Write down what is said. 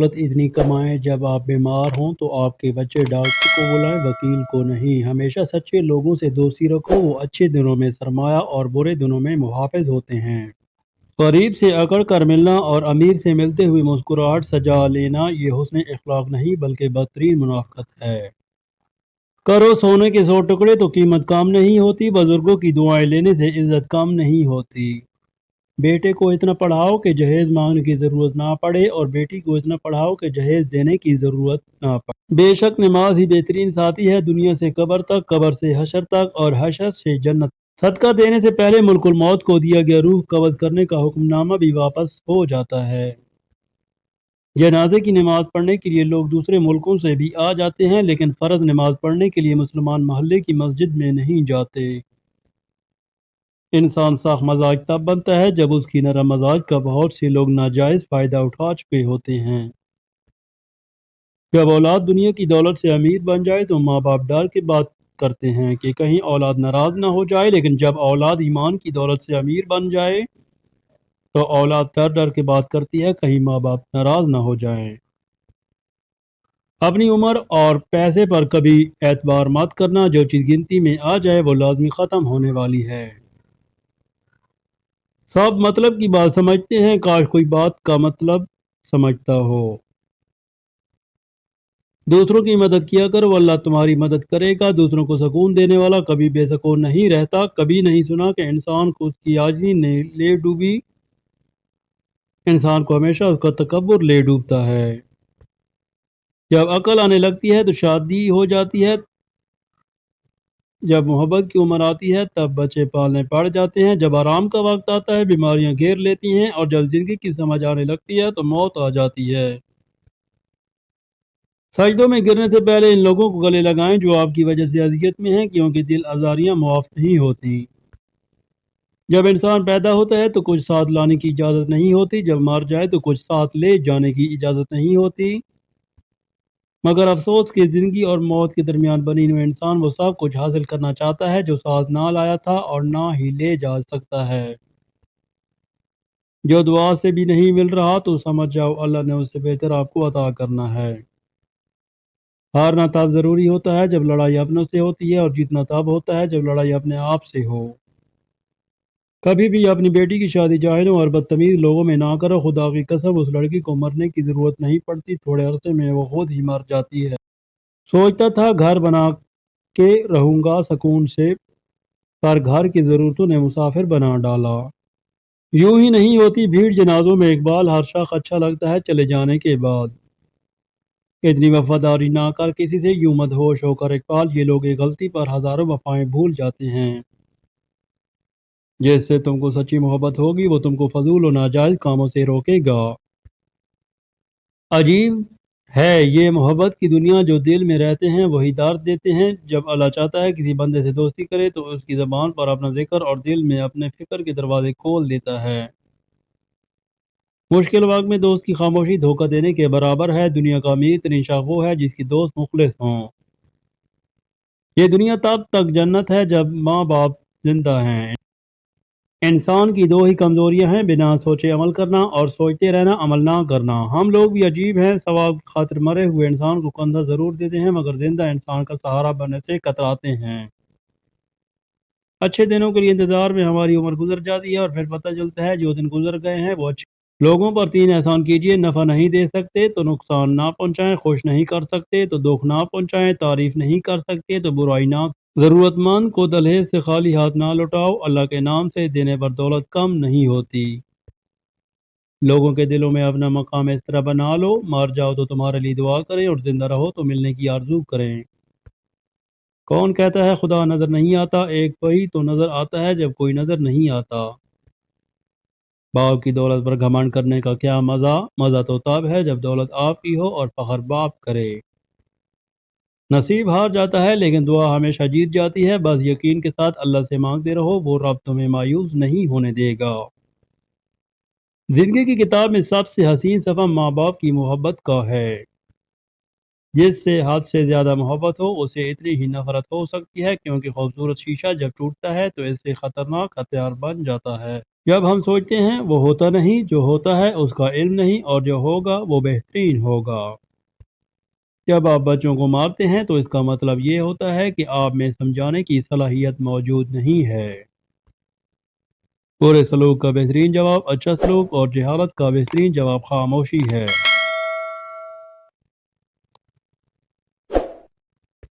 दौलत इतनी कमाएं, जब आप बीमार हों तो आपके बच्चे डॉक्टर को बुलाएं, वकील को नहीं। हमेशा सच्चे लोगों से दोस्ती रखो, वो अच्छे दिनों में सरमाया और बुरे दिनों में मुहाफिज होते हैं। गरीब से अकड़ कर मिलना और अमीर से मिलते हुए मुस्कुराहट सजा लेना, ये हुस्न इखलाक नहीं बल्कि बदतरीन मुनाफिकत है। करो सोने के 100 टुकड़े तो कीमत काम नहीं होती, बुजुर्गों की दुआएं लेने से इज्जत कम नहीं होती। बेटे को इतना पढ़ाओ कि जहेज मांगने की ज़रूरत ना पड़े, और बेटी को इतना पढ़ाओ कि जहेज देने की ज़रूरत ना पड़े। बेशक नमाज ही बेहतरीन साथी है, दुनिया से कब्र तक, कब्र से हशर तक और हशर से जन्नत। सदका देने से पहले मुल्कुल मौत को दिया गया रूह कब्ज़ करने का हुक्मनामा भी वापस हो जाता है। जनाजे की नमाज पढ़ने के लिए लोग दूसरे मुल्कों से भी आ जाते हैं, लेकिन फ़र्ज नमाज पढ़ने के लिए मुसलमान महल्ले की मस्जिद में नहीं जाते। इंसान साख मजाज तब बनता है जब उसकी नरम मजाज का बहुत से लोग नाजायज़ फ़ायदा उठा चुके होते हैं। जब औलाद दुनिया की दौलत से अमीर बन जाए तो माँ बाप डर के बात करते हैं कि कहीं औलाद नाराज़ ना हो जाए, लेकिन जब औलाद ईमान की दौलत से अमीर बन जाए तो औलाद डर डर के बात करती है कहीं माँ बाप नाराज़ ना हो जाएं। अपनी उम्र और पैसे पर कभी एतबार मत करना, जो चीज़ गिनती में आ जाए वो लाजमी ख़त्म होने वाली है। सब मतलब की बात समझते हैं, काश कोई बात का मतलब समझता हो। दूसरों की मदद किया करो, अल्लाह तुम्हारी मदद करेगा। दूसरों को सुकून देने वाला कभी बेसुकून नहीं रहता। कभी नहीं सुना कि इंसान को उसकी आजिज़ी ने ले डूबी, इंसान को हमेशा उसका तकब्बुर ले डूबता है। जब अकल आने लगती है तो शादी हो जाती है, जब मोहब्बत की उम्र आती है तब बच्चे पालने पड़ जाते हैं, जब आराम का वक्त आता है बीमारियां घेर लेती हैं, और जब जिंदगी की समझ आने लगती है तो मौत आ जाती है। सजदों में गिरने से पहले इन लोगों को गले लगाएं जो आपकी वजह से अजियत में हैं, क्योंकि दिल आज़ारियां मुआफ नहीं होती। जब इंसान पैदा होता है तो कुछ साथ लाने की इजाज़त नहीं होती, जब मर जाए तो कुछ साथ ले जाने की इजाज़त नहीं होती। मगर अफसोस कि ज़िंदगी और मौत के दरमियान बनी हुए इंसान वो सब कुछ हासिल करना चाहता है जो साथ ना लाया था और ना ही ले जा सकता है। जो दुआ से भी नहीं मिल रहा तो समझ जाओ अल्लाह ने उससे बेहतर आपको अता करना है। हारना तब ज़रूरी होता है जब लड़ाई अपनों से होती है, और जीतना तब होता है जब लड़ाई अपने आप से हो। कभी भी अपनी बेटी की शादी जाहिलों और बदतमीज लोगों में ना करो, खुदा की कसम उस लड़की को मरने की ज़रूरत नहीं पड़ती, थोड़े अरसे में वो खुद ही मर जाती है। सोचता था घर बना के रहूंगा सुकून से, पर घर की ज़रूरतों ने मुसाफिर बना डाला। यूं ही नहीं होती भीड़ जनाजों में इकबाल, हर शख्स अच्छा लगता है चले जाने के बाद। इतनी वफादारी ना कर किसी से, यूं मदहोश होकर इकबाल। ये लोग एक गलती पर हज़ारों वफाएं भूल जाते हैं। जिससे तुमको सच्ची मोहब्बत होगी वो तुमको फजूल और नाजायज़ कामों से रोकेगा। अजीब है ये मोहब्बत की दुनिया, जो दिल में रहते हैं वही दर्द देते हैं। जब अल्लाह चाहता है किसी बंदे से दोस्ती करे तो उसकी ज़बान पर अपना जिक्र और दिल में अपने फिक्र के दरवाजे खोल देता है। मुश्किल वक्त में दोस्त की खामोशी धोखा देने के बराबर है। दुनिया का अमीर तरीन शख्स वो है जिसकी दोस्त मुखलिस हों। ये दुनिया तब तक जन्नत है जब माँ बाप जिंदा हैं। इंसान की दो ही कमजोरियां हैं, बिना सोचे अमल करना और सोचते रहना अमल ना करना। हम लोग भी अजीब हैं, सवाब की खातिर मरे हुए इंसान को कंधा जरूर देते हैं, मगर जिंदा इंसान का सहारा बनने से कतराते हैं। अच्छे दिनों के लिए इंतजार में हमारी उम्र गुजर जाती है, और फिर पता चलता है जो दिन गुजर गए हैं वो अच्छे। लोगों पर 3 एहसान कीजिए, नफ़ा नहीं दे सकते तो नुकसान ना पहुंचाएं, खुश नहीं कर सकते तो दुख ना पहुंचाएं, तारीफ नहीं कर सकते तो बुराई ना। ज़रूरतमंद को दहेज से खाली हाथ ना लौटाओ, अल्लाह के नाम से देने पर दौलत कम नहीं होती। लोगों के दिलों में अपना मकाम इस तरह बना लो, मर जाओ तो तुम्हारे लिए दुआ करें और जिंदा रहो तो मिलने की आरजू करें। कौन कहता है खुदा नजर नहीं आता? एक वही तो नजर आता है जब कोई नजर नहीं आता। बाप की दौलत पर घमंड करने का क्या मजा? मजा तो तब है जब दौलत आपकी हो और फखर बाप करे। नसीब हार जाता है लेकिन दुआ हमेशा जीत जाती है। बस यकीन के साथ अल्लाह से मांगते रहो, वो रब तुम्हें मायूस नहीं होने देगा। जिंदगी की किताब में सबसे हसीन सफ़र माँ बाप की मोहब्बत का है। जिससे हद से ज़्यादा मोहब्बत हो उसे इतनी ही नफरत हो सकती है, क्योंकि खूबसूरत शीशा जब टूटता है तो इससे ख़तरनाक हथियार बन जाता है। جب ہم سوچتے ہیں وہ ہوتا نہیں، جو ہوتا ہے اس کا علم نہیں، اور جو ہوگا وہ بہترین ہوگا۔ جب آپ بچوں کو مارتے ہیں تو اس کا مطلب یہ ہوتا ہے کہ آپ میں سمجھانے کی صلاحیت موجود نہیں ہے۔ برے سلوک کا بہترین جواب اچھا سلوک، اور جہالت کا بہترین جواب خاموشی ہے۔